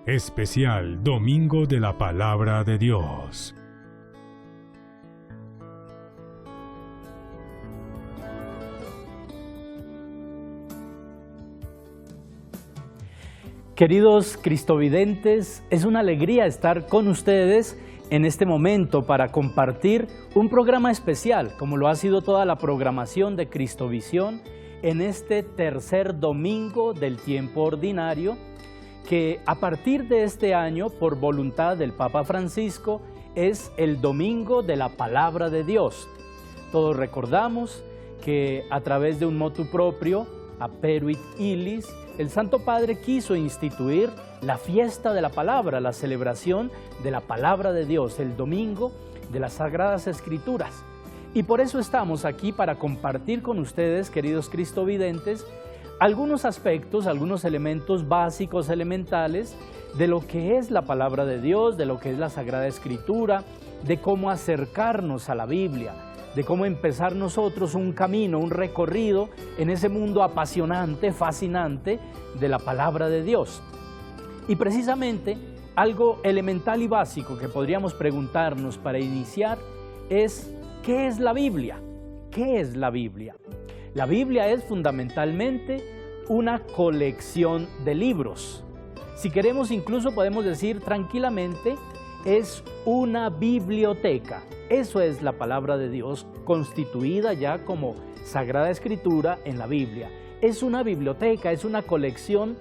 Especial Domingo de la Palabra de Dios. Queridos cristovidentes, es una alegría estar con ustedes en este momento para compartir un programa especial, como lo ha sido toda la programación de Cristovisión, en este tercer domingo del tiempo ordinario, que a partir de este año, por voluntad del Papa Francisco, es el Domingo de la Palabra de Dios. Todos recordamos que a través de un motu propio, Aperuit Illis, el Santo Padre quiso instituir la fiesta de la palabra, la celebración de la palabra de Dios, el domingo de las Sagradas Escrituras. Y por eso estamos aquí para compartir con ustedes, queridos cristovidentes, algunos aspectos, algunos elementos básicos, elementales, de lo que es la palabra de Dios, de lo que es la Sagrada Escritura, de cómo acercarnos a la Biblia, de cómo empezar nosotros un camino, un recorrido en ese mundo apasionante, fascinante de la palabra de Dios. Y precisamente algo elemental y básico que podríamos preguntarnos para iniciar es ¿qué es la Biblia? ¿Qué es la Biblia? La Biblia es fundamentalmente una colección de libros. Si queremos, incluso podemos decir tranquilamente, es una biblioteca. Eso es la palabra de Dios, constituida ya como Sagrada Escritura en la Biblia. Es una biblioteca, es una colección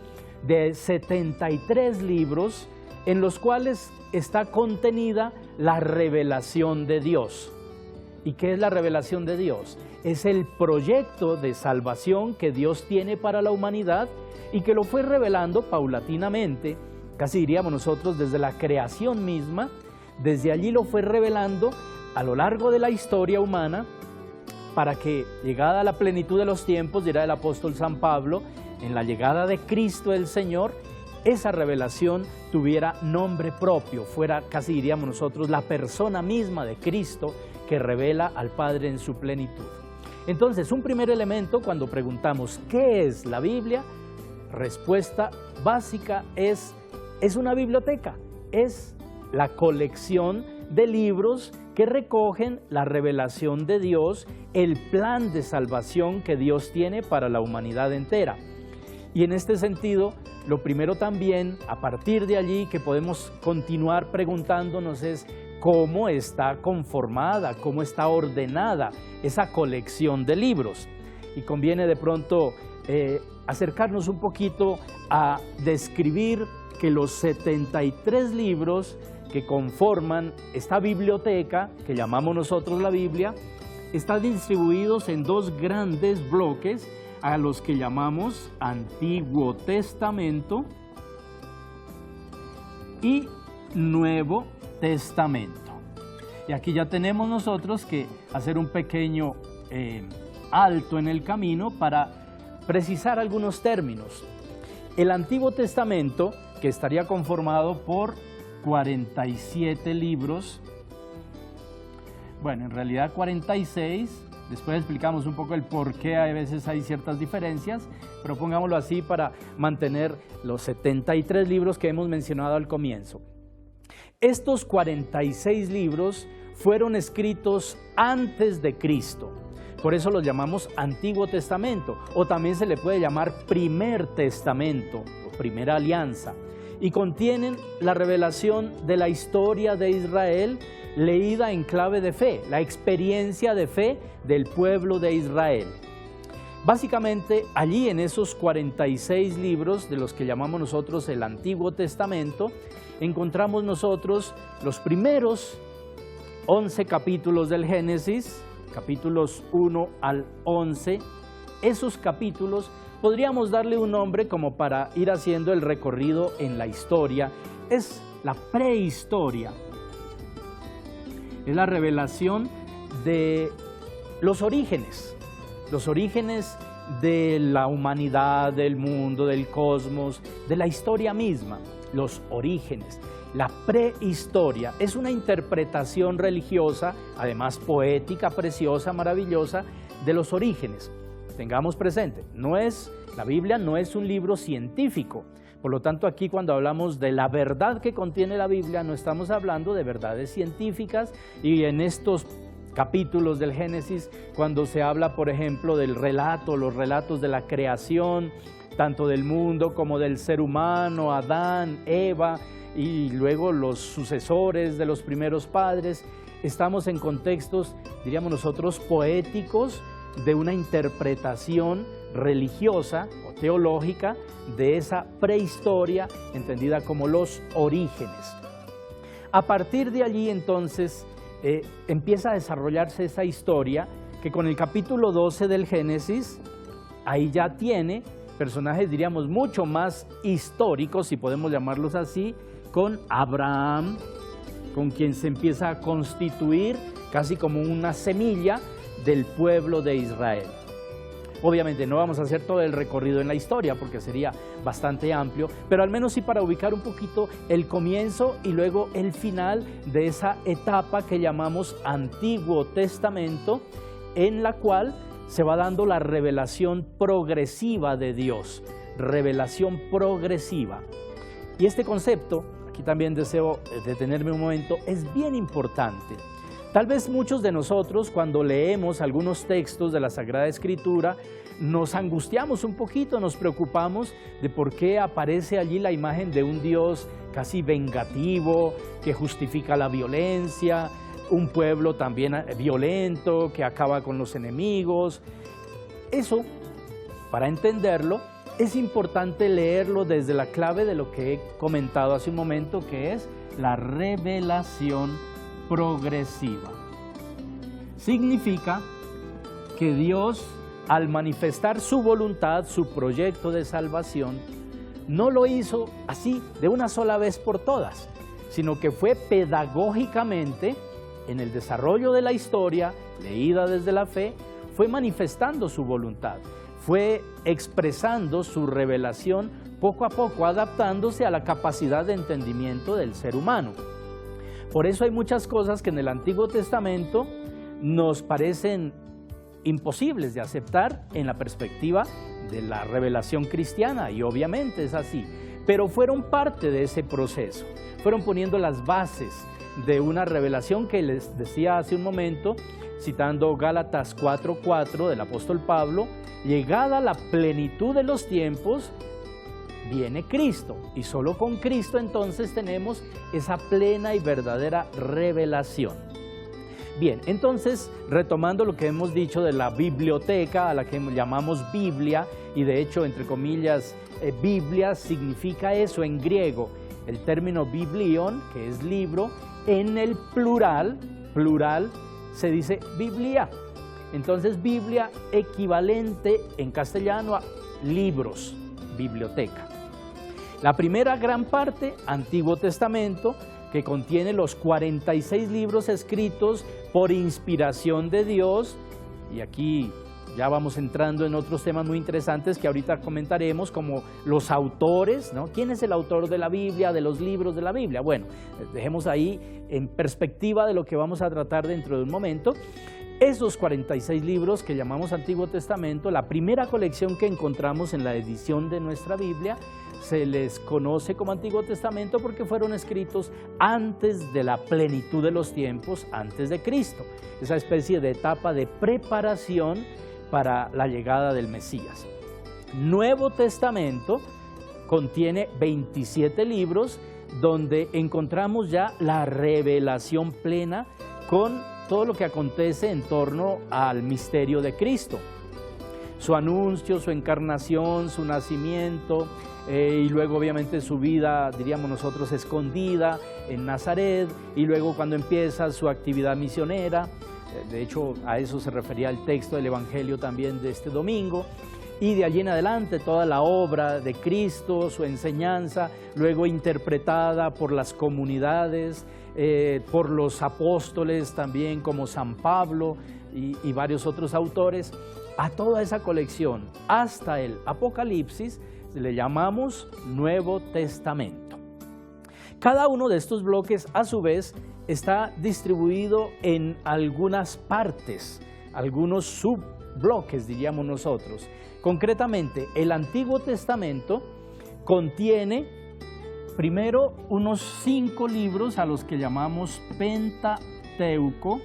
de 73 libros en los cuales está contenida la revelación de Dios. ¿Y qué es la revelación de Dios? Es el proyecto de salvación que Dios tiene para la humanidad y que lo fue revelando paulatinamente, casi diríamos nosotros desde la creación misma. Desde allí lo fue revelando a lo largo de la historia humana para que, llegada a la plenitud de los tiempos, dirá el apóstol San Pablo, en la llegada de Cristo el Señor, esa revelación tuviera nombre propio, fuera, casi diríamos nosotros, la persona misma de Cristo que revela al Padre en su plenitud. Entonces, un primer elemento cuando preguntamos ¿qué es la Biblia? Respuesta básica es una biblioteca, es la colección de libros que recogen la revelación de Dios, el plan de salvación que Dios tiene para la humanidad entera. Y en este sentido, lo primero también, a partir de allí, que podemos continuar preguntándonos es cómo está conformada, cómo está ordenada esa colección de libros. Y conviene de pronto acercarnos un poquito a describir que los 73 libros que conforman esta biblioteca, que llamamos nosotros la Biblia, están distribuidos en dos grandes bloques a los que llamamos Antiguo Testamento y Nuevo Testamento. Y aquí ya tenemos nosotros que hacer un pequeño alto en el camino para precisar algunos términos. El Antiguo Testamento, que estaría conformado por 47 libros, bueno, en realidad 46, después explicamos un poco el por qué a veces hay ciertas diferencias, pero pongámoslo así para mantener los 73 libros que hemos mencionado al comienzo. Estos 46 libros fueron escritos antes de Cristo, por eso los llamamos Antiguo Testamento, o también se le puede llamar Primer Testamento, o Primera Alianza, y contienen la revelación de la historia de Israel leída en clave de fe, la experiencia de fe del pueblo de Israel. Básicamente, allí en esos 46 libros de los que llamamos nosotros el Antiguo Testamento, encontramos nosotros los primeros 11 capítulos del Génesis, capítulos 1 al 11. Esos capítulos podríamos darle un nombre como para ir haciendo el recorrido en la historia. Es la prehistoria. Es la revelación de los orígenes de la humanidad, del mundo, del cosmos, de la historia misma, los orígenes. La prehistoria es una interpretación religiosa, además poética, preciosa, maravillosa, de los orígenes. Tengamos presente, la Biblia no es un libro científico, Por lo tanto, aquí cuando hablamos de la verdad que contiene la Biblia, no estamos hablando de verdades científicas, y en estos capítulos del Génesis, cuando se habla, por ejemplo, del relato, los relatos de la creación, tanto del mundo como del ser humano, Adán, Eva, y luego los sucesores de los primeros padres, estamos en contextos, diríamos nosotros, poéticos, de una interpretación religiosa o teológica de esa prehistoria, entendida como los orígenes. A partir de allí, entonces, empieza a desarrollarse esa historia que con el capítulo 12 del Génesis, ahí ya tiene personajes, diríamos, mucho más históricos, si podemos llamarlos así, con Abraham, con quien se empieza a constituir casi como una semilla del pueblo de Israel. Obviamente no vamos a hacer todo el recorrido en la historia porque sería bastante amplio, pero al menos sí para ubicar un poquito el comienzo y luego el final de esa etapa que llamamos Antiguo Testamento, en la cual se va dando la revelación progresiva de Dios, revelación progresiva. Y este concepto, aquí también deseo detenerme un momento, es bien importante. Tal vez muchos de nosotros, cuando leemos algunos textos de la Sagrada Escritura, nos angustiamos un poquito, nos preocupamos de por qué aparece allí la imagen de un Dios casi vengativo, que justifica la violencia, un pueblo también violento, que acaba con los enemigos. Eso, para entenderlo, es importante leerlo desde la clave de lo que he comentado hace un momento, que es la revelación progresiva. Significa que Dios, al manifestar su voluntad, su proyecto de salvación, no lo hizo así de una sola vez por todas, sino que fue pedagógicamente, en el desarrollo de la historia, leída desde la fe, fue manifestando su voluntad, fue expresando su revelación poco a poco, adaptándose a la capacidad de entendimiento del ser humano. Por eso hay muchas cosas que en el Antiguo Testamento nos parecen imposibles de aceptar en la perspectiva de la revelación cristiana, y obviamente es así, pero fueron parte de ese proceso, fueron poniendo las bases de una revelación que les decía hace un momento, citando Gálatas 4:4 del apóstol Pablo: llegada la plenitud de los tiempos, viene Cristo, y solo con Cristo entonces tenemos esa plena y verdadera revelación. Bien, entonces, retomando lo que hemos dicho de la biblioteca, a la que llamamos Biblia, y de hecho, entre comillas, Biblia significa eso en griego, el término biblion, que es libro, en el plural se dice Biblia. Entonces, Biblia equivalente en castellano a libros, biblioteca. La primera gran parte, Antiguo Testamento, que contiene los 46 libros escritos por inspiración de Dios, y aquí ya vamos entrando en otros temas muy interesantes que ahorita comentaremos, como los autores, ¿no? ¿Quién es el autor de la Biblia, de los libros de la Biblia? Bueno, dejemos ahí en perspectiva de lo que vamos a tratar dentro de un momento. Esos 46 libros que llamamos Antiguo Testamento, la primera colección que encontramos en la edición de nuestra Biblia, se les conoce como Antiguo Testamento porque fueron escritos antes de la plenitud de los tiempos, antes de Cristo, esa especie de etapa de preparación para la llegada del Mesías. Nuevo Testamento contiene 27 libros donde encontramos ya la revelación plena con todo lo que acontece en torno al misterio de Cristo, su anuncio, su encarnación, su nacimiento, y luego obviamente su vida, diríamos nosotros, escondida en Nazaret, y luego cuando empieza su actividad misionera. De hecho, a eso se refería el texto del Evangelio también de este domingo, y de allí en adelante toda la obra de Cristo, su enseñanza, luego interpretada por las comunidades, por los apóstoles también como San Pablo y varios otros autores. A toda esa colección, hasta el Apocalipsis, le llamamos Nuevo Testamento. Cada uno de estos bloques, a su vez, está distribuido en algunas partes, algunos subbloques, diríamos nosotros. Concretamente, el Antiguo Testamento contiene primero unos 5 libros a los que llamamos Pentateuco.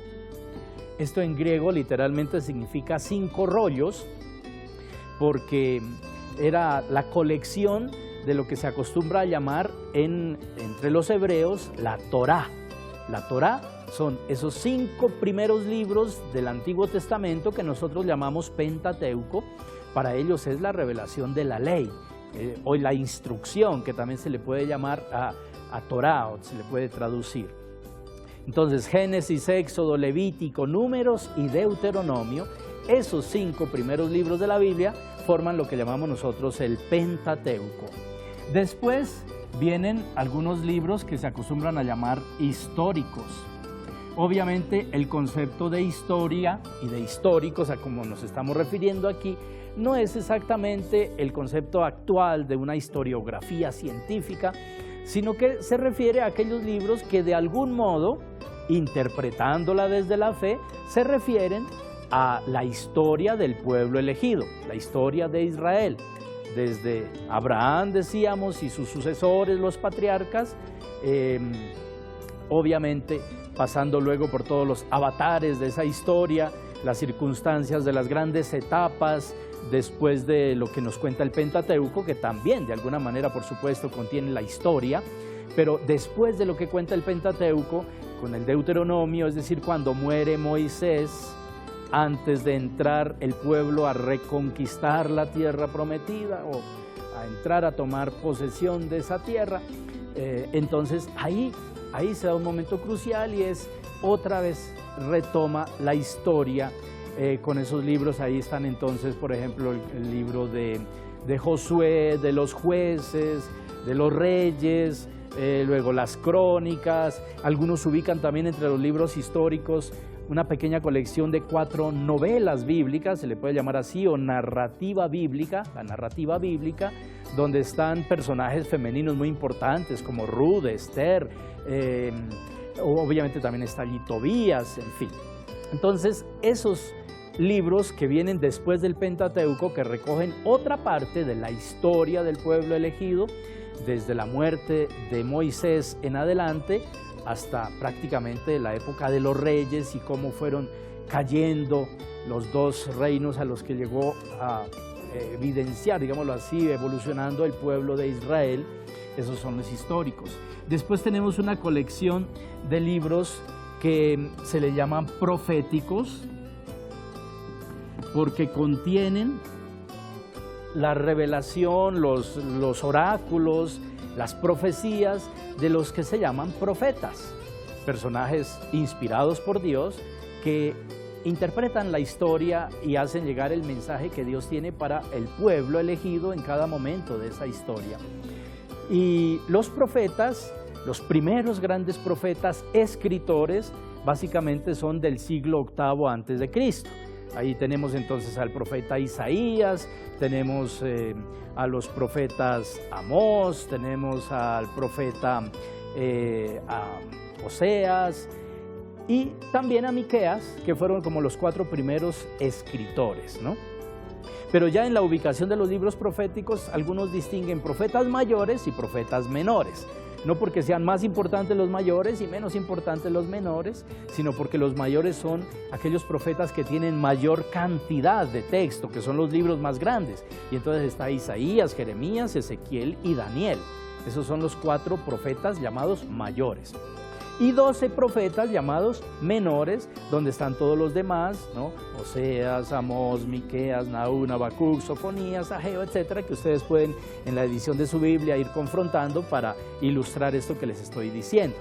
Esto en griego literalmente significa 5 rollos, porque era la colección de lo que se acostumbra a llamar entre los hebreos la Torá. La Torá son esos 5 primeros libros del Antiguo Testamento que nosotros llamamos Pentateuco. Para ellos es la revelación de la ley, o la instrucción, que también se le puede llamar a Torá, o se le puede traducir. Entonces, Génesis, Éxodo, Levítico, Números y Deuteronomio, esos 5 primeros libros de la Biblia forman lo que llamamos nosotros el Pentateuco. Después vienen algunos libros que se acostumbran a llamar históricos. Obviamente el concepto de historia y de históricos, a como nos estamos refiriendo aquí, no es exactamente el concepto actual de una historiografía científica, sino que se refiere a aquellos libros que de algún modo, interpretándola desde la fe, se refieren a la historia del pueblo elegido, la historia de Israel, desde Abraham, decíamos, y sus sucesores, los patriarcas, obviamente pasando luego por todos los avatares de esa historia, las circunstancias de las grandes etapas, después de lo que nos cuenta el Pentateuco, que también de alguna manera, por supuesto, contiene la historia, pero después de lo que cuenta el Pentateuco, con el Deuteronomio, es decir, cuando muere Moisés, antes de entrar el pueblo a reconquistar la tierra prometida o a entrar a tomar posesión de esa tierra, entonces ahí se da un momento crucial y es otra vez retoma la historia con esos libros. Ahí están entonces, por ejemplo, el libro de Josué, de los jueces, de los reyes, luego las crónicas. Algunos ubican también entre los libros históricos una pequeña colección de 4 novelas bíblicas, se le puede llamar así, o narrativa bíblica, la narrativa bíblica, donde están personajes femeninos muy importantes como Ruth, Esther, obviamente también está allí Tobías, en fin. Entonces, esos libros que vienen después del Pentateuco, que recogen otra parte de la historia del pueblo elegido, desde la muerte de Moisés en adelante, hasta prácticamente la época de los reyes y cómo fueron cayendo los 2 reinos a los que llegó a evidenciar, digámoslo así, evolucionando el pueblo de Israel. Esos son los históricos. Después tenemos una colección de libros que se le llaman proféticos, porque contienen la revelación, los oráculos, las profecías de los que se llaman profetas, personajes inspirados por Dios que interpretan la historia y hacen llegar el mensaje que Dios tiene para el pueblo elegido en cada momento de esa historia. Y los profetas, los primeros grandes profetas escritores, básicamente son del siglo VIII antes de Cristo. Ahí tenemos entonces al profeta Isaías, tenemos a los profetas Amós, tenemos al profeta Oseas y también a Miqueas, que fueron como los 4 primeros escritores, ¿no? Pero ya en la ubicación de los libros proféticos, algunos distinguen profetas mayores y profetas menores. No porque sean más importantes los mayores y menos importantes los menores, sino porque los mayores son aquellos profetas que tienen mayor cantidad de texto, que son los libros más grandes. Y entonces está Isaías, Jeremías, Ezequiel y Daniel. Esos son los 4 profetas llamados mayores. Y 12 profetas llamados menores, donde están todos los demás, ¿no? Oseas, Amós, Miqueas, Nahum, Habacuc, Sofonías, Ageo, etcétera, que ustedes pueden en la edición de su Biblia ir confrontando para ilustrar esto que les estoy diciendo.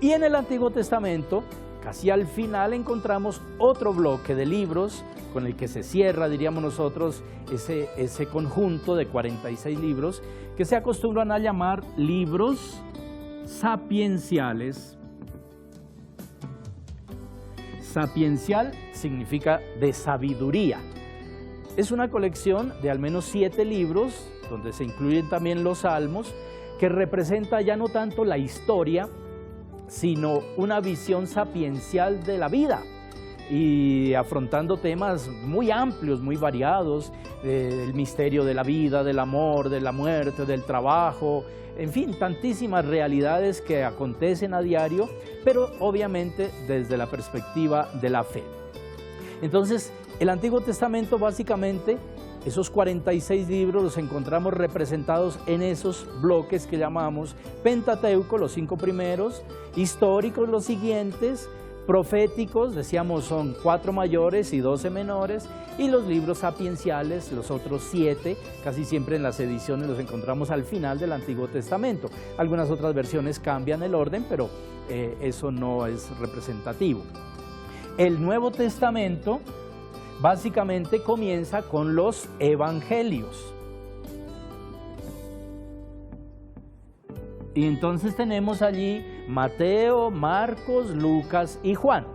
Y en el Antiguo Testamento, casi al final, encontramos otro bloque de libros con el que se cierra, diríamos nosotros, ese conjunto de 46 libros que se acostumbran a llamar libros sapienciales. Sapiencial significa de sabiduría. Es una colección de al menos 7 libros, donde se incluyen también los salmos, que representa ya no tanto la historia, sino una visión sapiencial de la vida. y afrontando temas muy amplios, muy variados, el misterio de la vida, del amor, de la muerte, del trabajo, en fin, tantísimas realidades que acontecen a diario, pero obviamente desde la perspectiva de la fe. Entonces, el Antiguo Testamento básicamente, esos 46 libros los encontramos representados en esos bloques que llamamos Pentateuco, los 5 primeros, históricos los siguientes, proféticos, decíamos son 4 mayores y 12 menores, y los libros sapienciales, los otros 7, casi siempre en las ediciones los encontramos al final del Antiguo Testamento. Algunas otras versiones cambian el orden, pero eso no es representativo. El Nuevo Testamento básicamente comienza con los evangelios. Y entonces tenemos allí Mateo, Marcos, Lucas y Juan.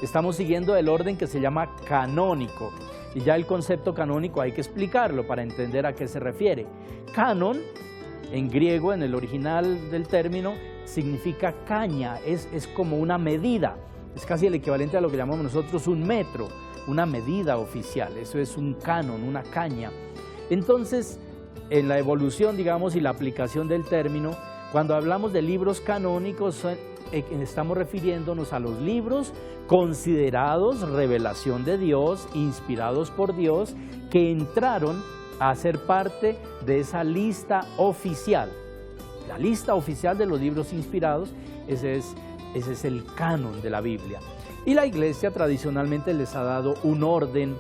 Estamos siguiendo el orden que se llama canónico. Y ya el concepto canónico hay que explicarlo para entender a qué se refiere. Canon, en griego, en el original del término, significa caña, es como una medida. Es casi el equivalente a lo que llamamos nosotros un metro, una medida oficial. Eso es un canon, una caña. Entonces, en la evolución, digamos, y la aplicación del término, cuando hablamos de libros canónicos, estamos refiriéndonos a los libros considerados revelación de Dios, inspirados por Dios, que entraron a ser parte de esa lista oficial. La lista oficial de los libros inspirados, ese es el canon de la Biblia. Y la Iglesia tradicionalmente les ha dado un orden.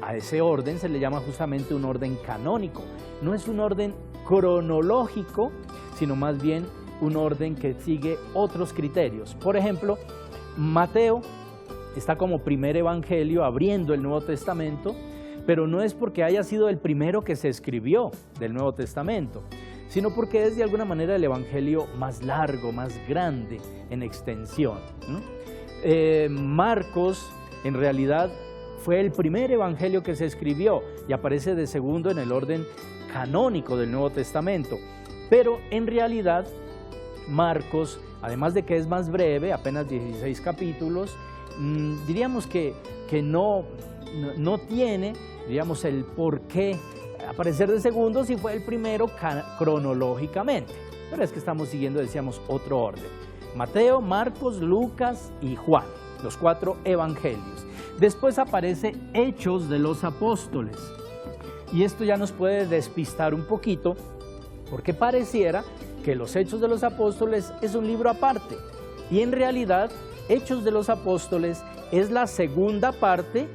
A ese orden se le llama justamente un orden canónico. No es un orden cronológico, sino más bien un orden que sigue otros criterios. Por ejemplo, Mateo está como primer evangelio abriendo el Nuevo Testamento, pero no es porque haya sido el primero que se escribió del Nuevo Testamento, sino porque es de alguna manera el evangelio más largo, más grande en extensión, ¿no? Marcos, en realidad, fue el primer evangelio que se escribió y aparece de segundo en el orden canónico del Nuevo Testamento. Pero en realidad, Marcos, además de que es más breve, apenas 16 capítulos, diríamos que no tiene, digamos, el por qué aparecer de segundo si fue el primero cronológicamente. Pero es que estamos siguiendo, decíamos, otro orden. Mateo, Marcos, Lucas y Juan, los 4 evangelios. Después aparece Hechos de los Apóstoles. Y esto ya nos puede despistar un poquito, porque pareciera que los Hechos de los Apóstoles es un libro aparte. Y en realidad, Hechos de los Apóstoles es la segunda parte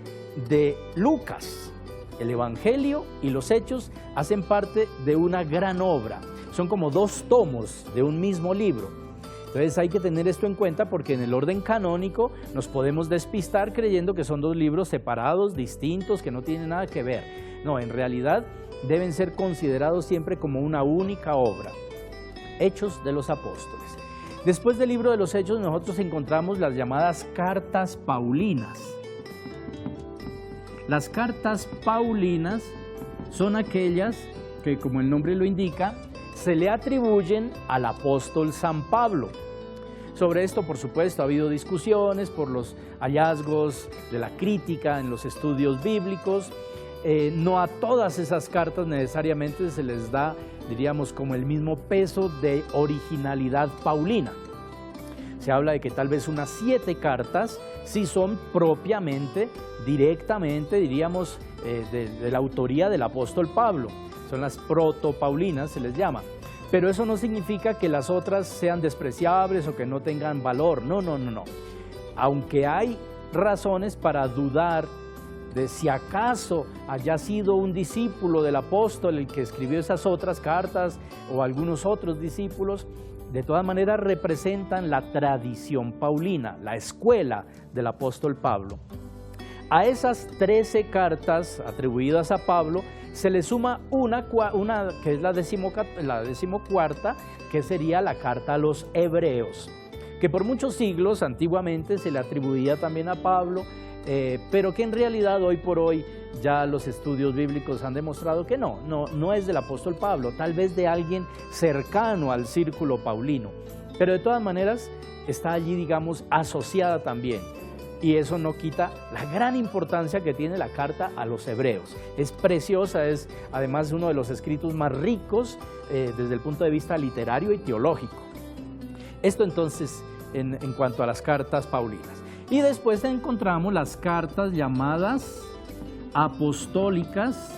de Lucas. El Evangelio y los Hechos hacen parte de una gran obra. Son como 2 tomos de un mismo libro. Entonces hay que tener esto en cuenta porque en el orden canónico nos podemos despistar creyendo que son 2 libros separados, distintos, que no tienen nada que ver. No, en realidad deben ser considerados siempre como una única obra. Hechos de los Apóstoles. Después del libro de los Hechos nosotros encontramos las llamadas cartas paulinas. Las cartas paulinas son aquellas que, como el nombre lo indica, se le atribuyen al apóstol San Pablo. Sobre esto, por supuesto, ha habido discusiones por los hallazgos de la crítica en los estudios bíblicos. No a todas esas cartas necesariamente se les da, diríamos, como el mismo peso de originalidad paulina. Se habla de que tal vez unas 7 cartas sí son propiamente, directamente, diríamos, de la autoría del apóstol Pablo. Son las protopaulinas, se les llama. Pero eso no significa que las otras sean despreciables o que no tengan valor. No. Aunque hay razones para dudar de si acaso haya sido un discípulo del apóstol el que escribió esas otras cartas o algunos otros discípulos, de todas maneras representan la tradición paulina, la escuela del apóstol Pablo. A esas 13 cartas atribuidas a Pablo se le suma una que es la 14ª, que sería la carta a los hebreos, que por muchos siglos antiguamente se le atribuía también a Pablo, pero que en realidad hoy por hoy ya los estudios bíblicos han demostrado que no es del apóstol Pablo, tal vez de alguien cercano al círculo paulino, pero de todas maneras está allí, digamos, asociada también. y eso no quita la gran importancia que tiene la carta a los hebreos. Es preciosa, es además uno de los escritos más ricos desde el punto de vista literario y teológico. Esto entonces en cuanto a las cartas paulinas. Y después encontramos las cartas llamadas apostólicas,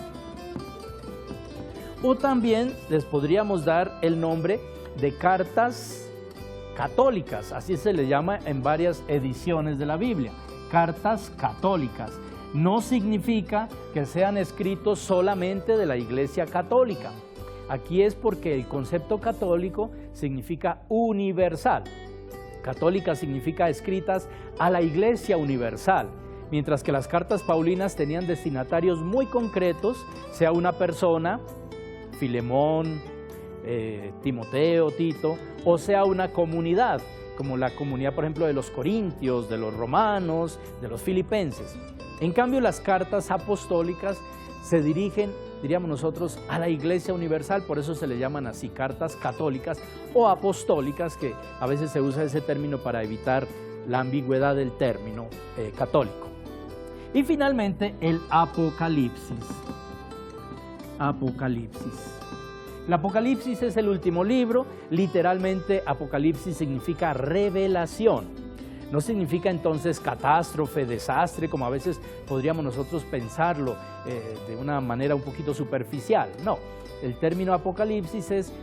o también les podríamos dar el nombre de cartas católicas, así se le llama en varias ediciones de la Biblia, cartas católicas. No significa que sean escritos solamente de la Iglesia católica. Aquí es porque el concepto católico significa universal. Católica significa escritas a la Iglesia universal, mientras que las cartas paulinas tenían destinatarios muy concretos, sea una persona, Filemón, Timoteo, Tito, o sea una comunidad, como la comunidad, por ejemplo, de los corintios, de los romanos, de los filipenses. En cambio, las cartas apostólicas se dirigen, diríamos nosotros, a la Iglesia universal, por eso se le llaman así, cartas católicas o apostólicas, que a veces se usa ese término para evitar la ambigüedad del término católico. Y finalmente, el Apocalipsis. Apocalipsis. El Apocalipsis es el último libro, literalmente Apocalipsis significa revelación. No significa entonces catástrofe, desastre, como a veces podríamos nosotros pensarlo de una manera un poquito superficial. No, el término Apocalipsis es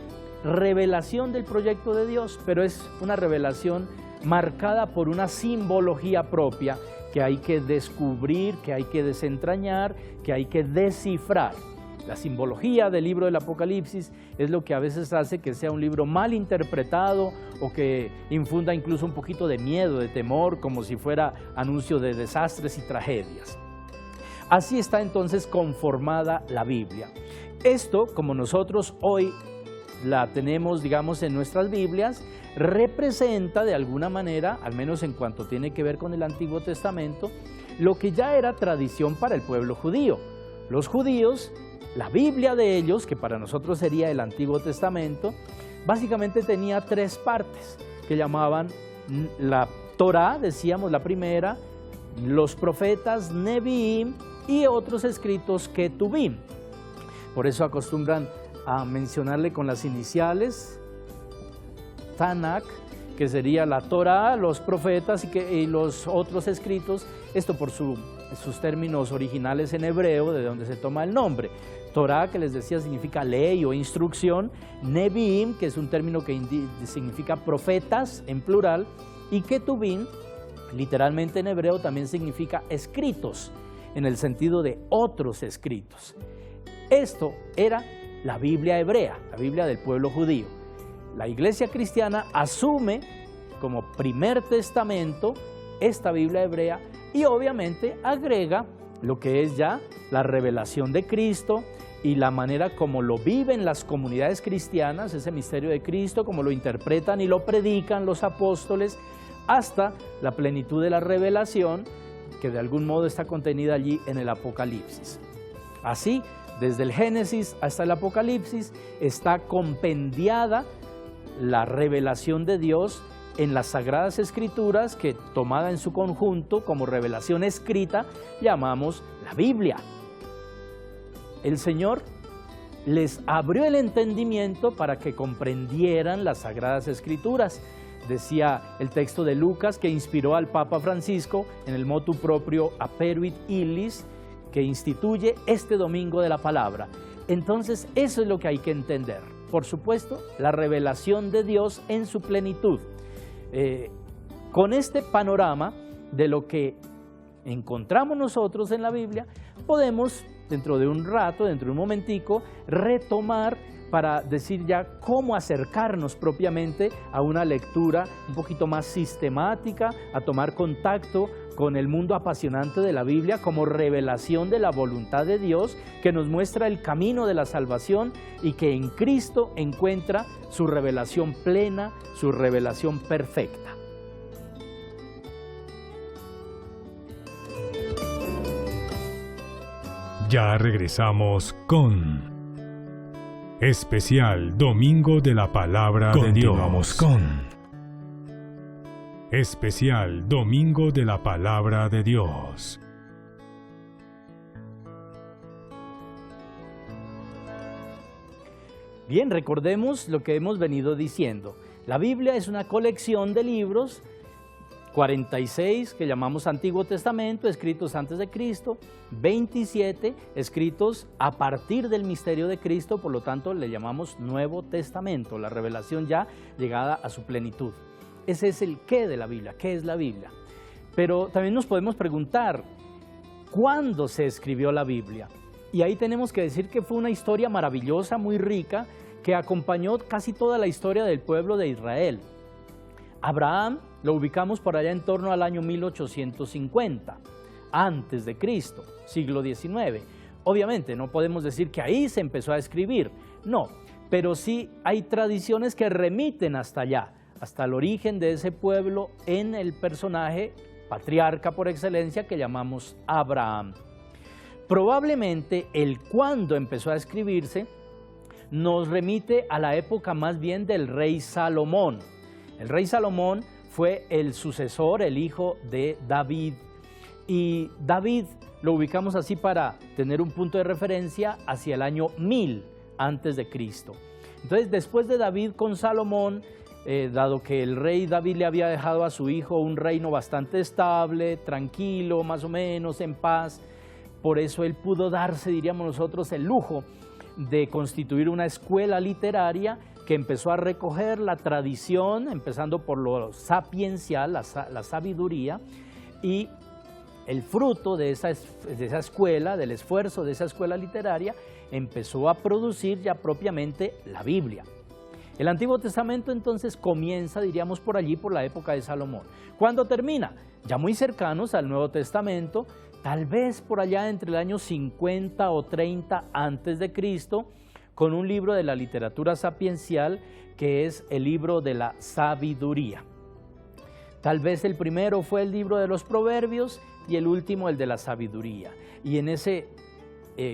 revelación del proyecto de Dios, pero es una revelación marcada por una simbología propia que hay que descubrir, que hay que desentrañar, que hay que descifrar. La simbología del libro del Apocalipsis es lo que a veces hace que sea un libro mal interpretado o que infunda incluso un poquito de miedo, de temor, como si fuera anuncio de desastres y tragedias. Así está entonces conformada la Biblia. Esto, como nosotros hoy la tenemos, digamos, en nuestras Biblias, representa de alguna manera, al menos en cuanto tiene que ver con el Antiguo Testamento, lo que ya era tradición para el pueblo judío. Los judíos, la Biblia de ellos, que para nosotros sería el Antiguo Testamento, básicamente tenía tres partes que llamaban la Torá, decíamos la primera, los profetas Neviim y otros escritos Ketubim. Por eso acostumbran a mencionarle con las iniciales Tanakh, que sería la Torá, los profetas y los otros escritos, esto por sus términos originales en hebreo, de donde se toma el nombre. Torá, que les decía, significa ley o instrucción. Neviim, que es un término que significa profetas en plural. Y Ketubim, literalmente en hebreo, también significa escritos, en el sentido de otros escritos. Esto era la Biblia hebrea, la Biblia del pueblo judío. La Iglesia cristiana asume como primer testamento esta Biblia hebrea y obviamente agrega lo que es ya la revelación de Cristo y la manera como lo viven las comunidades cristianas, ese misterio de Cristo, como lo interpretan y lo predican los apóstoles, hasta la plenitud de la revelación, que de algún modo está contenida allí en el Apocalipsis. Así, desde el Génesis hasta el Apocalipsis, está compendiada la revelación de Dios en las Sagradas Escrituras, que tomada en su conjunto como revelación escrita, llamamos la Biblia. El Señor les abrió el entendimiento para que comprendieran las Sagradas Escrituras. Decía el texto de Lucas, que inspiró al Papa Francisco en el motu proprio Aperuit Illis, que instituye este Domingo de la Palabra. Entonces, eso es lo que hay que entender. Por supuesto, la revelación de Dios en su plenitud. Con este panorama de lo que encontramos nosotros en la Biblia, podemos, dentro de un rato, dentro de un momentico, retomar para decir ya cómo acercarnos propiamente a una lectura un poquito más sistemática, a tomar contacto con el mundo apasionante de la Biblia como revelación de la voluntad de Dios, que nos muestra el camino de la salvación y que en Cristo encuentra su revelación plena, su revelación perfecta. Ya regresamos con Especial Domingo de la Palabra de Dios. Continuamos con Especial Domingo de la Palabra de Dios. Bien, recordemos lo que hemos venido diciendo. La Biblia es una colección de libros, 46 que llamamos Antiguo Testamento, escritos antes de Cristo, 27 escritos a partir del misterio de Cristo, por lo tanto le llamamos Nuevo Testamento, la revelación ya llegada a su plenitud. Ese es el qué de la Biblia, qué es la Biblia. Pero también nos podemos preguntar, ¿cuándo se escribió la Biblia? Y ahí tenemos que decir que fue una historia maravillosa, muy rica, que acompañó casi toda la historia del pueblo de Israel. Abraham lo ubicamos por allá en torno al año 1850, antes de Cristo, siglo XIX. Obviamente no podemos decir que ahí se empezó a escribir, no, pero sí hay tradiciones que remiten hasta allá, hasta el origen de ese pueblo en el personaje patriarca por excelencia que llamamos Abraham. Probablemente el cuándo empezó a escribirse nos remite a la época más bien del rey Salomón. El rey Salomón fue el sucesor, el hijo de David. Y David lo ubicamos así para tener un punto de referencia hacia el año 1000 antes de Cristo. Entonces, después de David con Salomón, dado que el rey David le había dejado a su hijo un reino bastante estable, tranquilo, más o menos, en paz, por eso él pudo darse, diríamos nosotros, el lujo de constituir una escuela literaria que empezó a recoger la tradición, empezando por lo sapiencial, la sabiduría, y el fruto de esa escuela, del esfuerzo de esa escuela literaria, empezó a producir ya propiamente la Biblia. El Antiguo Testamento entonces comienza, diríamos, por allí, por la época de Salomón. ¿Cuándo termina? Ya muy cercanos al Nuevo Testamento, tal vez por allá entre el año 50 o 30 antes de Cristo, con un libro de la literatura sapiencial que es el libro de la sabiduría. Tal vez el primero fue el libro de los Proverbios y el último el de la sabiduría. Y en ese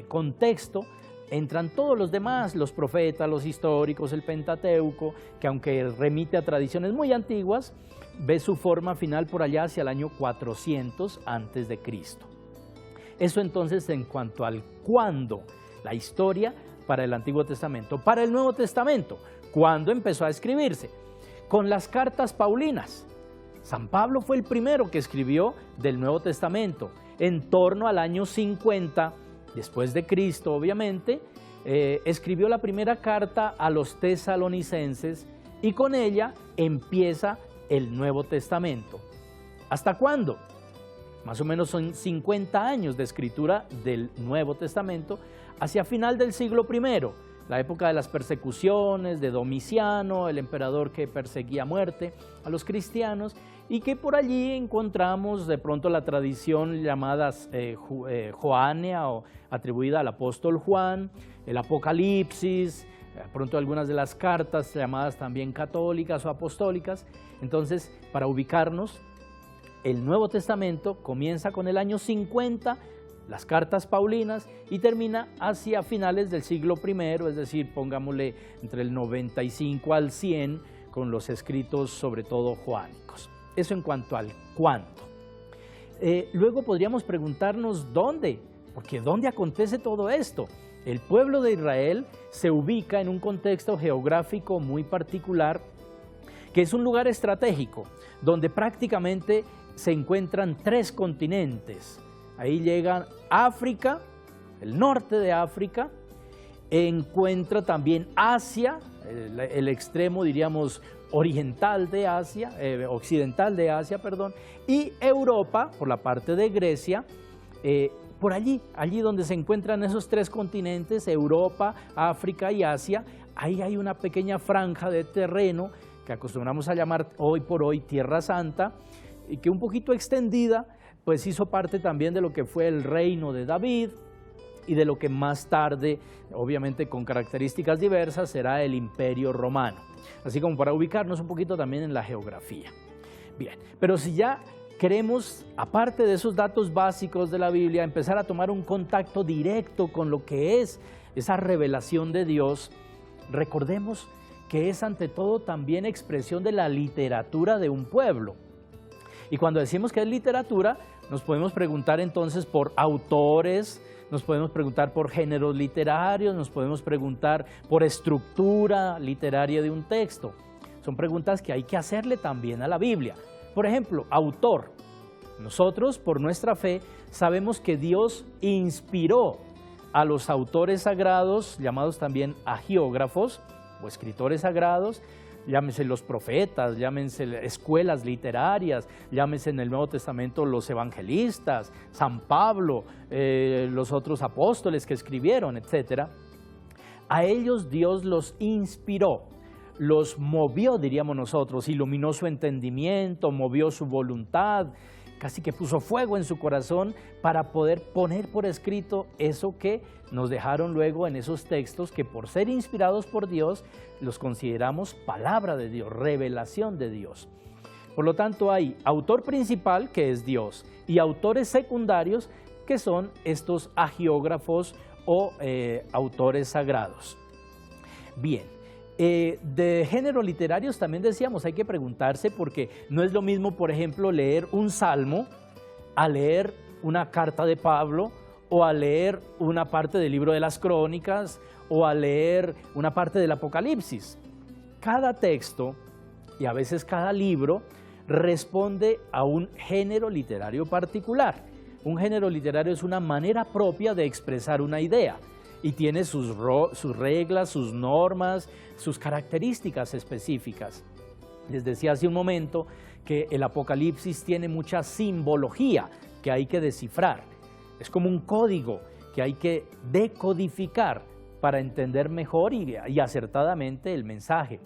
contexto entran todos los demás, los profetas, los históricos, el Pentateuco, que aunque remite a tradiciones muy antiguas, ve su forma final por allá hacia el año 400 antes de Cristo. Eso entonces en cuanto al cuándo, la historia para el Antiguo Testamento. Para el Nuevo Testamento, ¿cuándo empezó a escribirse? Con las cartas paulinas. San Pablo fue el primero que escribió del Nuevo Testamento, en torno al año 50 después de Cristo, obviamente, escribió la primera carta a los tesalonicenses y con ella empieza el Nuevo Testamento. ¿Hasta cuándo? Más o menos son 50 años de escritura del Nuevo Testamento, hacia final del siglo I, la época de las persecuciones de Domiciano, el emperador que perseguía a muerte a los cristianos, y que por allí encontramos de pronto la tradición llamada joánea o atribuida al apóstol Juan, el Apocalipsis, pronto algunas de las cartas llamadas también católicas o apostólicas. Entonces, para ubicarnos, el Nuevo Testamento comienza con el año 50, las cartas paulinas, y termina hacia finales del siglo I, es decir, pongámosle entre el 95 al 100, con los escritos sobre todo joánicos. Eso en cuanto al cuándo. Luego podríamos preguntarnos dónde, porque ¿dónde acontece todo esto? El pueblo de Israel se ubica en un contexto geográfico muy particular, que es un lugar estratégico, donde prácticamente se encuentran 3 continentes. Ahí llegan África, el norte de África, encuentra también Asia, el extremo, diríamos, oriental de Asia, occidental de Asia, perdón, y Europa, por la parte de Grecia, por allí donde se encuentran esos 3 continentes, Europa, África y Asia, ahí hay una pequeña franja de terreno que acostumbramos a llamar hoy por hoy Tierra Santa, y que un poquito extendida, pues hizo parte también de lo que fue el reino de David y de lo que más tarde, obviamente con características diversas, será el Imperio Romano. Así como para ubicarnos un poquito también en la geografía. Bien, pero si ya queremos, aparte de esos datos básicos de la Biblia, empezar a tomar un contacto directo con lo que es esa revelación de Dios, recordemos que es ante todo también expresión de la literatura de un pueblo. Y cuando decimos que es literatura, nos podemos preguntar entonces por autores, nos podemos preguntar por géneros literarios, nos podemos preguntar por estructura literaria de un texto. Son preguntas que hay que hacerle también a la Biblia. Por ejemplo, autor. Nosotros, por nuestra fe, sabemos que Dios inspiró a los autores sagrados, llamados también agiógrafos o escritores sagrados, llámense los profetas, llámense escuelas literarias, llámense en el Nuevo Testamento los evangelistas, San Pablo, los otros apóstoles que escribieron, etc. A ellos Dios los inspiró, los movió, diríamos nosotros, iluminó su entendimiento, movió su voluntad, casi que puso fuego en su corazón para poder poner por escrito eso que nos dejaron luego en esos textos que por ser inspirados por Dios los consideramos palabra de Dios, revelación de Dios. Por lo tanto hay autor principal que es Dios y autores secundarios que son estos agiógrafos o autores sagrados. Bien. De géneros literarios también decíamos, hay que preguntarse porque no es lo mismo, por ejemplo, leer un salmo a leer una carta de Pablo o a leer una parte del libro de las Crónicas o a leer una parte del Apocalipsis. Cada texto y a veces cada libro responde a un género literario particular. Un género literario es una manera propia de expresar una idea y tiene sus reglas, sus normas, sus características específicas. Les decía hace un momento que el Apocalipsis tiene mucha simbología que hay que descifrar. Es como un código que hay que decodificar para entender mejor y acertadamente el mensaje.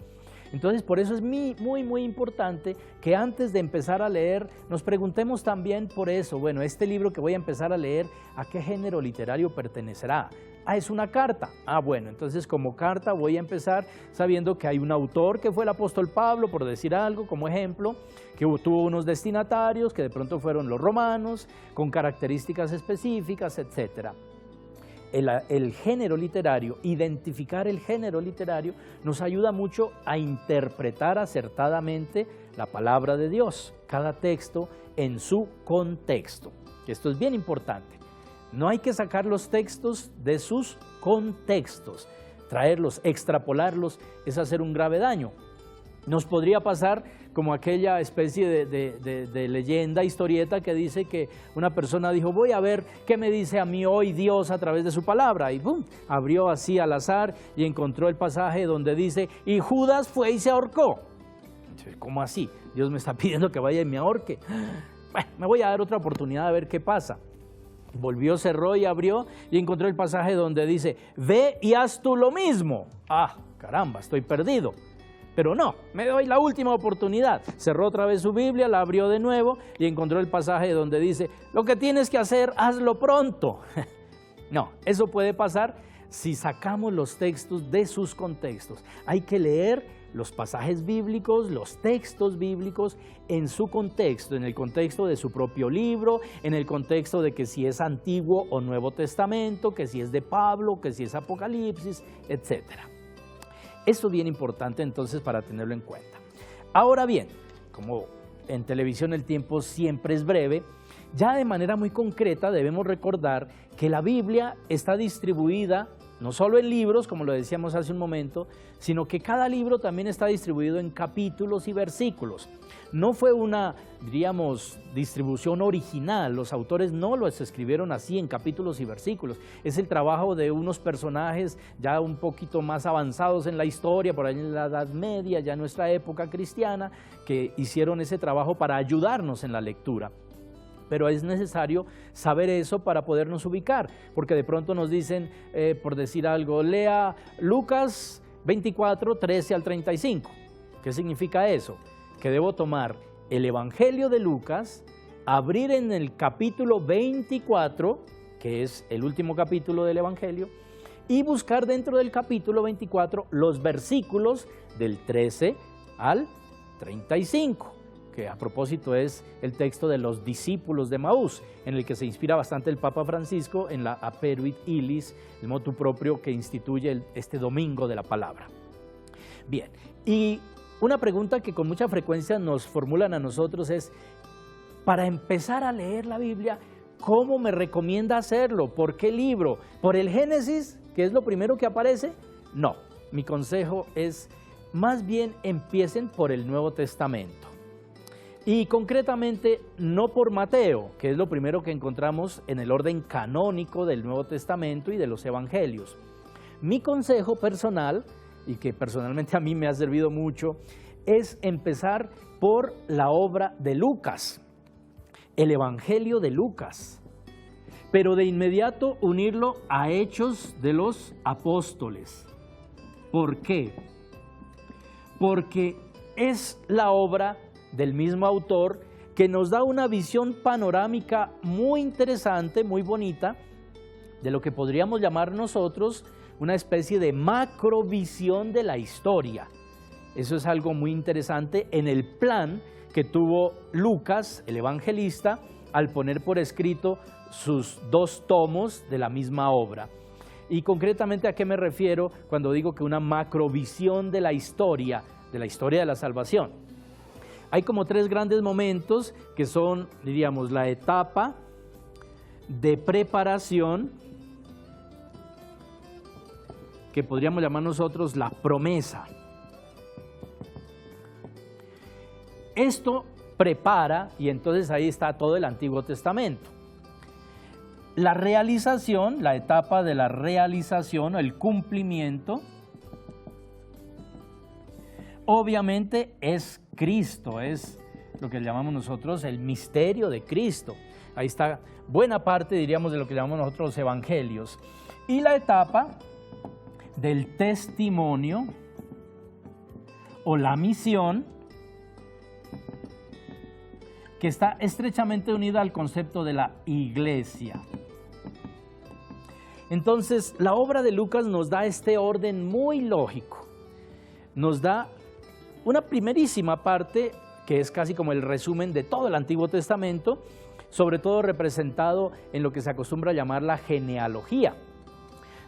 Entonces, por eso es muy importante que antes de empezar a leer nos preguntemos también por eso. Bueno, este libro que voy a empezar a leer, ¿a qué género literario pertenecerá? Ah, es una carta. Ah, bueno, entonces como carta voy a empezar sabiendo que hay un autor que fue el apóstol Pablo, por decir algo, como ejemplo, que tuvo unos destinatarios que de pronto fueron los romanos, con características específicas, etc. El género literario, identificar el género literario, nos ayuda mucho a interpretar acertadamente la palabra de Dios, cada texto en su contexto. Esto es bien importante. No hay que sacar los textos de sus contextos, traerlos, extrapolarlos, es hacer un grave daño. Nos podría pasar como aquella especie de leyenda, historieta que dice que una persona dijo, voy a ver qué me dice a mí hoy Dios a través de su palabra, y ¡pum!, abrió así al azar y encontró el pasaje donde dice, y Judas fue y se ahorcó. ¿Cómo así? Dios me está pidiendo que vaya y me ahorque. Bueno, me voy a dar otra oportunidad a ver qué pasa. Volvió, cerró y abrió y encontró el pasaje donde dice, ve y haz tú lo mismo. Ah, caramba, estoy perdido. Pero no, me doy la última oportunidad. Cerró otra vez su Biblia, la abrió de nuevo y encontró el pasaje donde dice, lo que tienes que hacer, hazlo pronto. No, eso puede pasar si sacamos los textos de sus contextos. Hay que leer los pasajes bíblicos, los textos bíblicos en su contexto, en el contexto de su propio libro, en el contexto de que si es Antiguo o Nuevo Testamento, que si es de Pablo, que si es Apocalipsis, etc. Esto es bien importante entonces para tenerlo en cuenta. Ahora bien, como en televisión el tiempo siempre es breve, ya de manera muy concreta debemos recordar que la Biblia está distribuida no solo en libros, como lo decíamos hace un momento, sino que cada libro también está distribuido en capítulos y versículos. No fue una, diríamos, distribución original, los autores no los escribieron así en capítulos y versículos. Es el trabajo de unos personajes ya un poquito más avanzados en la historia, por ahí en la Edad Media, ya en nuestra época cristiana, que hicieron ese trabajo para ayudarnos en la lectura. Pero es necesario saber eso para podernos ubicar, porque de pronto nos dicen, por decir algo, lea Lucas 24, 13 al 35. ¿Qué significa eso? Que debo tomar el Evangelio de Lucas, abrir en el capítulo 24, que es el último capítulo del Evangelio, y buscar dentro del capítulo 24 los versículos del 13 al 35. Que a propósito es el texto de los discípulos de Maús, en el que se inspira bastante el Papa Francisco en la Aperuit Illis, el motu propio que instituye este domingo de la palabra. Bien, y una pregunta que con mucha frecuencia nos formulan a nosotros es, para empezar a leer la Biblia, ¿cómo me recomienda hacerlo? ¿Por qué libro? ¿Por el Génesis, que es lo primero que aparece? No, mi consejo es más bien empiecen por el Nuevo Testamento. Y concretamente no por Mateo, que es lo primero que encontramos en el orden canónico del Nuevo Testamento y de los Evangelios. Mi consejo personal, y que personalmente a mí me ha servido mucho, es empezar por la obra de Lucas, el Evangelio de Lucas, pero de inmediato unirlo a Hechos de los Apóstoles. ¿Por qué? Porque es la obra del mismo autor que nos da una visión panorámica muy interesante, muy bonita, de lo que podríamos llamar nosotros una especie de macrovisión de la historia. Eso es algo muy interesante en el plan que tuvo Lucas, el evangelista, al poner por escrito sus 2 tomos de la misma obra. Y concretamente, ¿a qué me refiero cuando digo que una macrovisión de la historia de la salvación? Hay como 3 grandes momentos que son, diríamos, la etapa de preparación, que podríamos llamar nosotros la promesa. Esto prepara, y entonces ahí está todo el Antiguo Testamento. La realización, la etapa de la realización o el cumplimiento, obviamente es Cristo, es lo que llamamos nosotros el misterio de Cristo. Ahí está buena parte, diríamos, de lo que llamamos nosotros los evangelios. Y la etapa del testimonio o la misión, que está estrechamente unida al concepto de la iglesia. Entonces, la obra de Lucas nos da este orden muy lógico. Nos da una primerísima parte, que es casi como el resumen de todo el Antiguo Testamento, sobre todo representado en lo que se acostumbra a llamar la genealogía,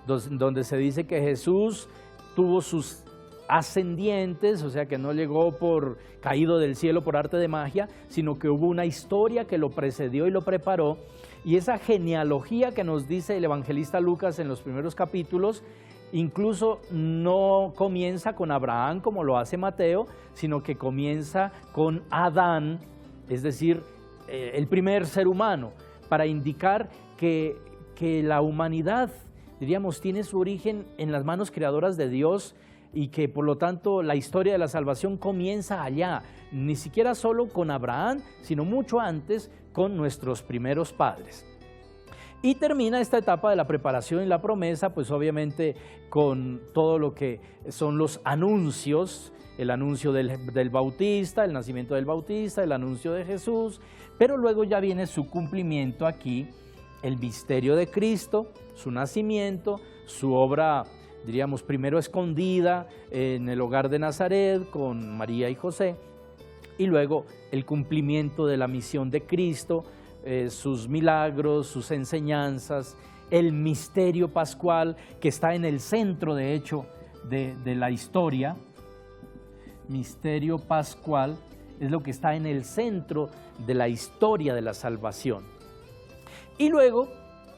donde se dice que Jesús tuvo sus ascendientes, o sea que no llegó por caído del cielo por arte de magia, sino que hubo una historia que lo precedió y lo preparó, y esa genealogía que nos dice el evangelista Lucas en los primeros capítulos, incluso no comienza con Abraham como lo hace Mateo, sino que comienza con Adán, es decir, el primer ser humano, para indicar que la humanidad, diríamos, tiene su origen en las manos creadoras de Dios, y que por lo tanto la historia de la salvación comienza allá, ni siquiera solo con Abraham, sino mucho antes con nuestros primeros padres. Y termina esta etapa de la preparación y la promesa, pues obviamente con todo lo que son los anuncios, el anuncio del Bautista, el nacimiento del Bautista, el anuncio de Jesús, pero luego ya viene su cumplimiento aquí, el misterio de Cristo, su nacimiento, su obra, diríamos, primero escondida en el hogar de Nazaret con María y José, y luego el cumplimiento de la misión de Cristo, sus milagros, sus enseñanzas, el misterio pascual que está en el centro, de hecho, de la historia. Misterio pascual es lo que está en el centro de la historia de la salvación. Y luego,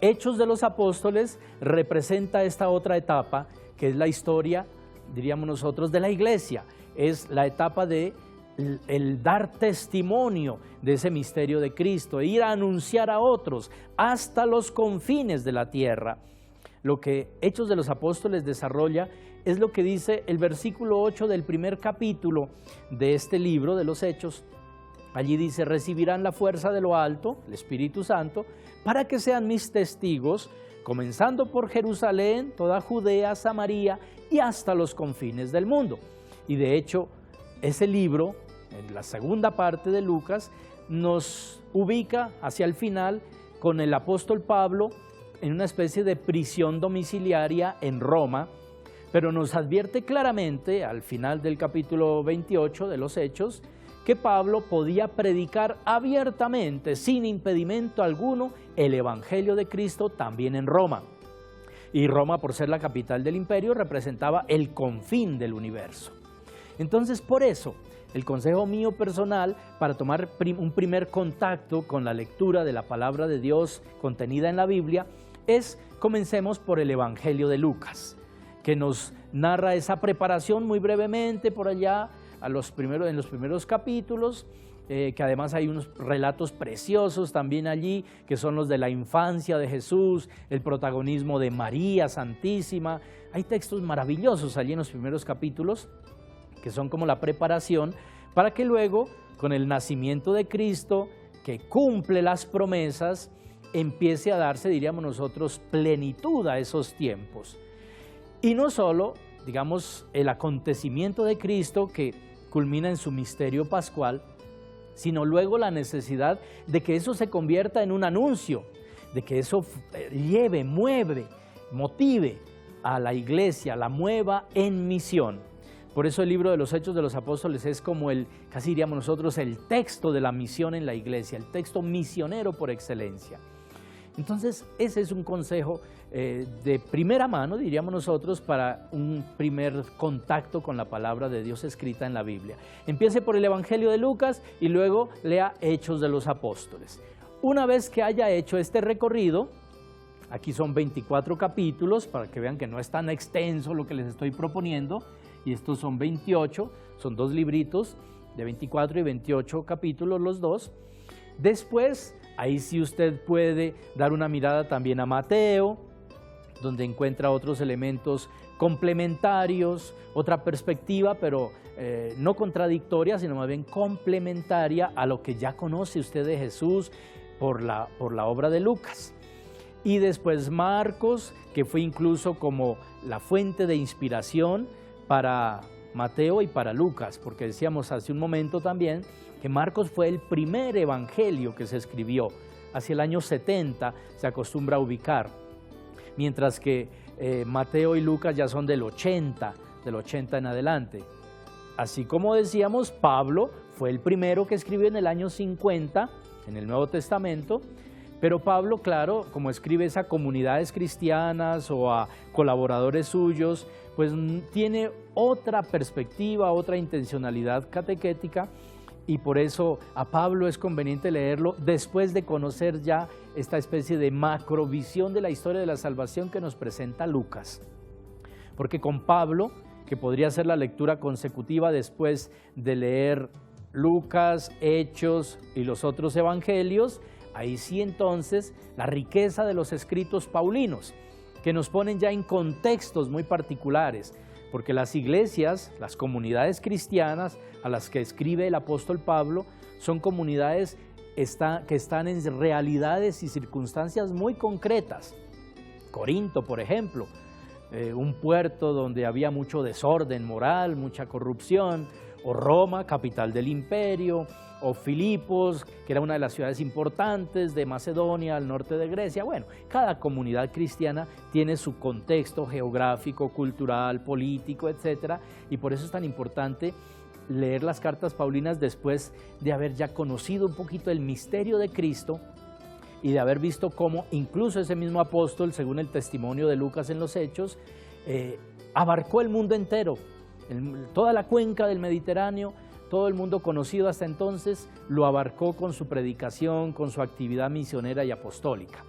Hechos de los Apóstoles representa esta otra etapa, que es la historia, diríamos nosotros, de la iglesia. Es la etapa de el dar testimonio de ese misterio de Cristo, ir a anunciar a otros hasta los confines de la tierra. Lo que Hechos de los Apóstoles desarrolla es lo que dice el versículo 8 del primer capítulo de este libro de los Hechos. Allí dice: recibirán la fuerza de lo alto, el Espíritu Santo, para que sean mis testigos, comenzando por Jerusalén, toda Judea, Samaria y hasta los confines del mundo. Y de hecho, ese libro, en la segunda parte de Lucas, nos ubica hacia el final con el apóstol Pablo en una especie de prisión domiciliaria en Roma, pero nos advierte claramente al final del capítulo 28 de los Hechos que Pablo podía predicar abiertamente, sin impedimento alguno, el Evangelio de Cristo también en Roma. Y Roma, por ser la capital del imperio, representaba el confín del universo. Entonces, por eso, el consejo mío personal para tomar un primer contacto con la lectura de la palabra de Dios contenida en la Biblia es: comencemos por el Evangelio de Lucas, que nos narra esa preparación muy brevemente por allá en los primeros capítulos, que además hay unos relatos preciosos también allí, que son los de la infancia de Jesús, el protagonismo de María Santísima. Hay textos maravillosos allí en los primeros capítulos, que son como la preparación para que luego, con el nacimiento de Cristo, que cumple las promesas, empiece a darse, diríamos nosotros, plenitud a esos tiempos. Y no solo, digamos, el acontecimiento de Cristo que culmina en su misterio pascual, sino luego la necesidad de que eso se convierta en un anuncio, de que eso lleve, mueve, motive a la iglesia, la mueva en misión. Por eso el libro de los Hechos de los Apóstoles es como casi diríamos nosotros, el texto de la misión en la iglesia, el texto misionero por excelencia. Entonces, ese es un consejo de primera mano, diríamos nosotros, para un primer contacto con la palabra de Dios escrita en la Biblia. Empiece por el Evangelio de Lucas y luego lea Hechos de los Apóstoles. Una vez que haya hecho este recorrido, aquí son 24 capítulos, para que vean que no es tan extenso lo que les estoy proponiendo, y estos son 28, son 2 libritos de 24 y 28 capítulos los dos. Después, ahí sí usted puede dar una mirada también a Mateo, donde encuentra otros elementos complementarios, otra perspectiva, pero no contradictoria, sino más bien complementaria a lo que ya conoce usted de Jesús por la obra de Lucas. Y después Marcos, que fue incluso como la fuente de inspiración para Mateo y para Lucas, porque decíamos hace un momento también que Marcos fue el primer evangelio que se escribió. Hacia el año 70 se acostumbra a ubicar, mientras que Mateo y Lucas ya son del 80 en adelante. Así como decíamos, Pablo fue el primero que escribió en el año 50 en el Nuevo Testamento, pero Pablo, claro, como escribe a comunidades cristianas o a colaboradores suyos, pues tiene otra perspectiva, otra intencionalidad catequética, y por eso a Pablo es conveniente leerlo después de conocer ya esta especie de macrovisión de la historia de la salvación que nos presenta Lucas. Porque con Pablo, que podría ser la lectura consecutiva después de leer Lucas, Hechos y los otros evangelios, ahí sí entonces la riqueza de los escritos paulinos, que nos ponen ya en contextos muy particulares, porque las iglesias, las comunidades cristianas a las que escribe el apóstol Pablo, son comunidades que están en realidades y circunstancias muy concretas. Corinto, por ejemplo, un puerto donde había mucho desorden moral, mucha corrupción, o Roma, capital del imperio, o Filipos, que era una de las ciudades importantes de Macedonia, al norte de Grecia. Bueno, cada comunidad cristiana tiene su contexto geográfico, cultural, político, etcétera, y por eso es tan importante leer las cartas paulinas después de haber ya conocido un poquito el misterio de Cristo y de haber visto cómo incluso ese mismo apóstol, según el testimonio de Lucas en los Hechos, abarcó el mundo entero, toda la cuenca del Mediterráneo. Todo el mundo conocido hasta entonces lo abarcó con su predicación, con su actividad misionera y apostólica.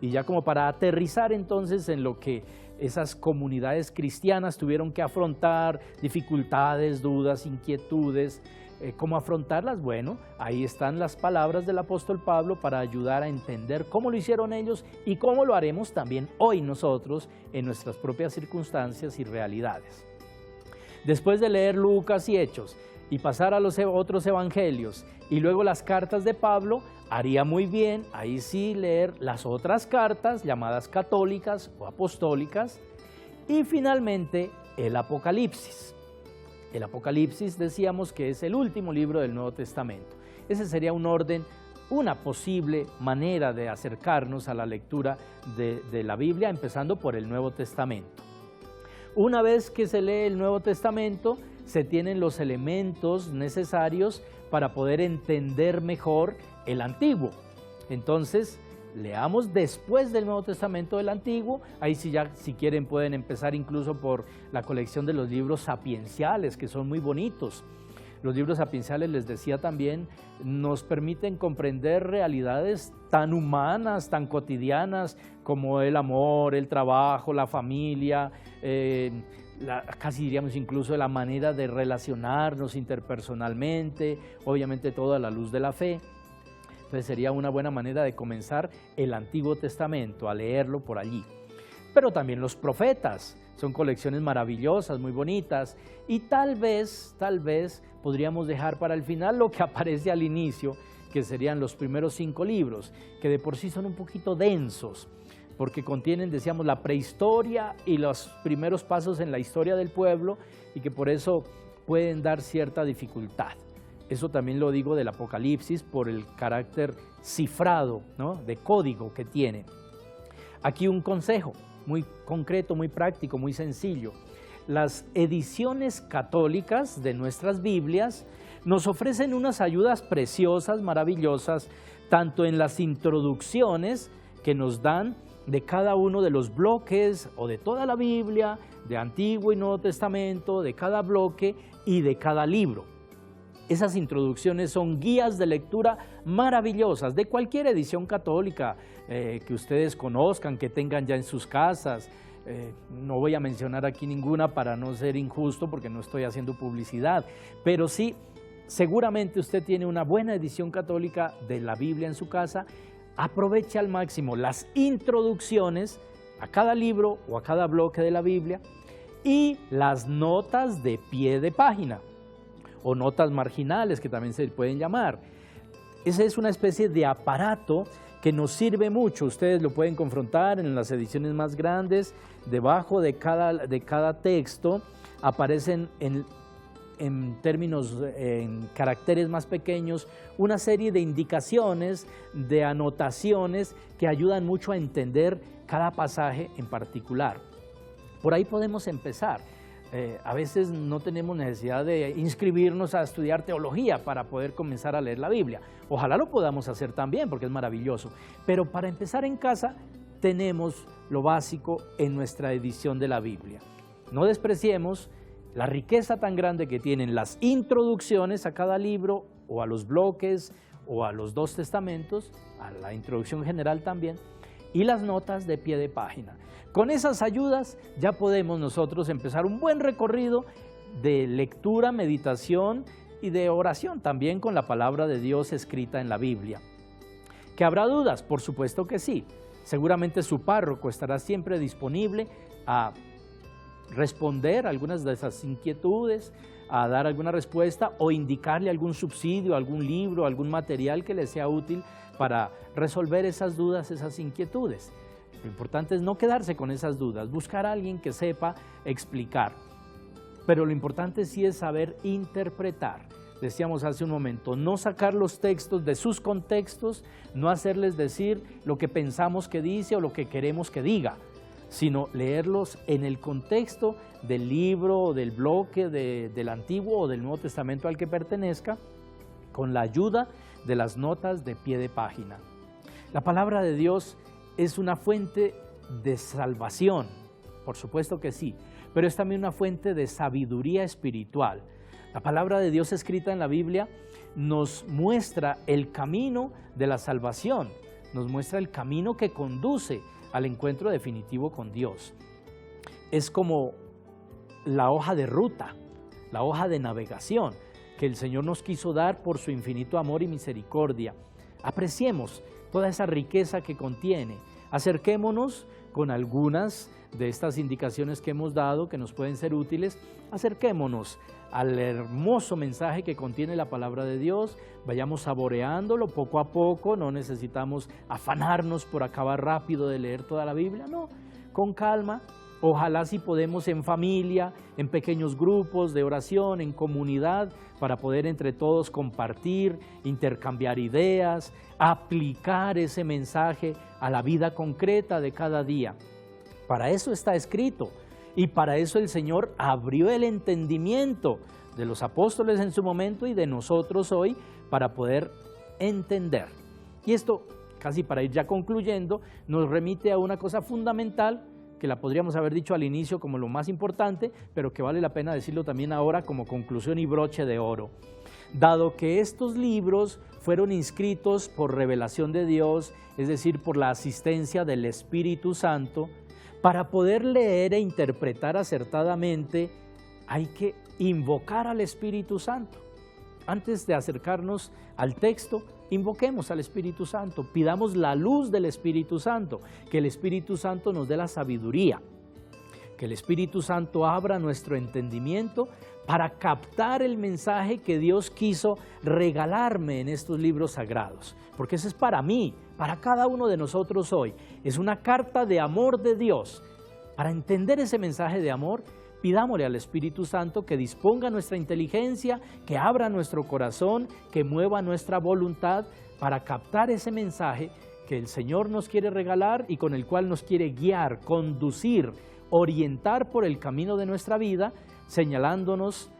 Y ya como para aterrizar entonces en lo que esas comunidades cristianas tuvieron que afrontar, dificultades, dudas, inquietudes, ¿cómo afrontarlas? Bueno, ahí están las palabras del apóstol Pablo para ayudar a entender cómo lo hicieron ellos y cómo lo haremos también hoy nosotros en nuestras propias circunstancias y realidades. Después de leer Lucas y Hechos, y pasar a los otros evangelios y luego las cartas de Pablo, haría muy bien ahí sí leer las otras cartas llamadas católicas o apostólicas, y finalmente el Apocalipsis. El Apocalipsis decíamos que es el último libro del Nuevo Testamento. Ese sería un orden, una posible manera de acercarnos a la lectura de la Biblia, empezando por el Nuevo Testamento. Una vez que se lee el Nuevo Testamento, se tienen los elementos necesarios para poder entender mejor el Antiguo. Entonces, leamos después del Nuevo Testamento del Antiguo. Ahí sí ya, si quieren, pueden empezar incluso por la colección de los libros sapienciales, que son muy bonitos. Los libros sapienciales, les decía también, nos permiten comprender realidades tan humanas, tan cotidianas, como el amor, el trabajo, la familia, casi diríamos incluso la manera de relacionarnos interpersonalmente, obviamente todo a la luz de la fe. Entonces sería una buena manera de comenzar el Antiguo Testamento, a leerlo por allí. Pero también los profetas, son colecciones maravillosas, muy bonitas, y tal vez podríamos dejar para el final lo que aparece al inicio, que serían los primeros 5 libros, que de por sí son un poquito densos, porque contienen, decíamos, la prehistoria y los primeros pasos en la historia del pueblo, y que por eso pueden dar cierta dificultad. Eso también lo digo del Apocalipsis por el carácter cifrado, ¿no?, de código que tiene. Aquí un consejo muy concreto, muy práctico, muy sencillo. Las ediciones católicas de nuestras Biblias nos ofrecen unas ayudas preciosas, maravillosas, tanto en las introducciones que nos dan de cada uno de los bloques o de toda la Biblia, de Antiguo y Nuevo Testamento, de cada bloque y de cada libro. Esas introducciones son guías de lectura maravillosas de cualquier edición católica que ustedes conozcan, que tengan ya en sus casas. No voy a mencionar aquí ninguna para no ser injusto, porque no estoy haciendo publicidad, pero sí, seguramente usted tiene una buena edición católica de la Biblia en su casa. Aproveche al máximo las introducciones a cada libro o a cada bloque de la Biblia y las notas de pie de página, o notas marginales, que también se pueden llamar. Esa es una especie de aparato que nos sirve mucho. Ustedes lo pueden confrontar en las ediciones más grandes. Debajo de cada texto aparecen en caracteres más pequeños, una serie de indicaciones, de anotaciones que ayudan mucho a entender cada pasaje en particular. Por ahí podemos empezar. A veces no tenemos necesidad de inscribirnos a estudiar teología para poder comenzar a leer la Biblia. Ojalá lo podamos hacer también, porque es maravilloso. Pero para empezar en casa tenemos lo básico en nuestra edición de la Biblia. No despreciemos la riqueza tan grande que tienen las introducciones a cada libro, o a los bloques, o a los 2 testamentos, a la introducción general también, y las notas de pie de página. Con esas ayudas ya podemos nosotros empezar un buen recorrido de lectura, meditación y de oración, también con la palabra de Dios escrita en la Biblia. ¿Que habrá dudas? Por supuesto que sí. Seguramente su párroco estará siempre disponible a responder algunas de esas inquietudes, a dar alguna respuesta o indicarle algún subsidio, algún libro, algún material que le sea útil para resolver esas dudas, esas inquietudes. Lo importante es no quedarse con esas dudas, buscar a alguien que sepa explicar. Pero lo importante sí es saber interpretar. Decíamos hace un momento, no sacar los textos de sus contextos, no hacerles decir lo que pensamos que dice o lo que queremos que diga, sino leerlos en el contexto del libro o del bloque del Antiguo o del Nuevo Testamento al que pertenezca, con la ayuda de las notas de pie de página. La palabra de Dios es una fuente de salvación, por supuesto que sí, pero es también una fuente de sabiduría espiritual. La palabra de Dios escrita en la Biblia nos muestra el camino de la salvación, nos muestra el camino que conduce al encuentro definitivo con Dios. Es como la hoja de ruta, la hoja de navegación que el Señor nos quiso dar por su infinito amor y misericordia. Apreciemos toda esa riqueza que contiene. Acerquémonos con algunas de estas indicaciones que hemos dado, que nos pueden ser útiles. Acerquémonos al hermoso mensaje que contiene la palabra de Dios, vayamos saboreándolo poco a poco, no necesitamos afanarnos por acabar rápido de leer toda la Biblia, no, con calma. Ojalá si podemos en familia, en pequeños grupos de oración, en comunidad, para poder entre todos compartir, intercambiar ideas, aplicar ese mensaje a la vida concreta de cada día. Para eso está escrito y para eso el Señor abrió el entendimiento de los apóstoles en su momento y de nosotros hoy para poder entender. Y esto casi para ir ya concluyendo, nos remite a una cosa fundamental, que la podríamos haber dicho al inicio como lo más importante, pero que vale la pena decirlo también ahora como conclusión y broche de oro. Dado que estos libros fueron inscritos por revelación de Dios, es decir, por la asistencia del Espíritu Santo, para poder leer e interpretar acertadamente, hay que invocar al Espíritu Santo. Antes de acercarnos al texto, invoquemos al Espíritu Santo, pidamos la luz del Espíritu Santo, que el Espíritu Santo nos dé la sabiduría, que el Espíritu Santo abra nuestro entendimiento para captar el mensaje que Dios quiso regalarme en estos libros sagrados, porque eso es para mí, para cada uno de nosotros hoy. Es una carta de amor de Dios. Para entender ese mensaje de amor, pidámosle al Espíritu Santo que disponga nuestra inteligencia, que abra nuestro corazón, que mueva nuestra voluntad para captar ese mensaje que el Señor nos quiere regalar y con el cual nos quiere guiar, conducir, orientar por el camino de nuestra vida, señalándonos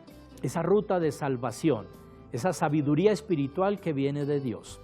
esa ruta de salvación, esa sabiduría espiritual que viene de Dios.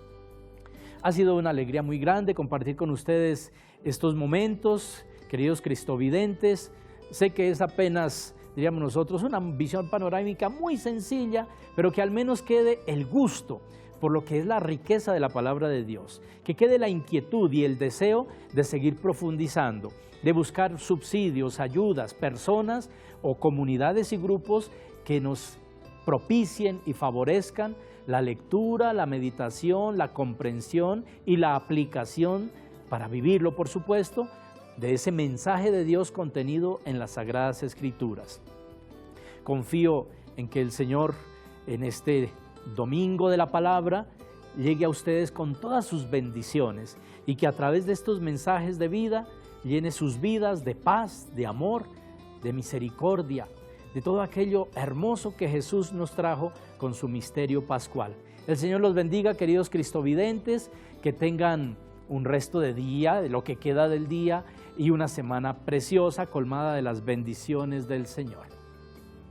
Ha sido una alegría muy grande compartir con ustedes estos momentos, queridos cristovidentes. Sé que es apenas, diríamos nosotros, una visión panorámica muy sencilla, pero que al menos quede el gusto por lo que es la riqueza de la palabra de Dios, que quede la inquietud y el deseo de seguir profundizando, de buscar subsidios, ayudas, personas o comunidades y grupos que nos propicien y favorezcan la lectura, la meditación, la comprensión y la aplicación para vivirlo, por supuesto, de ese mensaje de Dios contenido en las Sagradas Escrituras. Confío en que el Señor en este domingo de la palabra llegue a ustedes con todas sus bendiciones y que a través de estos mensajes de vida llene sus vidas de paz, de amor, de misericordia, de todo aquello hermoso que Jesús nos trajo con su misterio pascual. El Señor los bendiga, queridos cristovidentes, que tengan un resto de día, de lo que queda del día, y una semana preciosa, colmada de las bendiciones del Señor.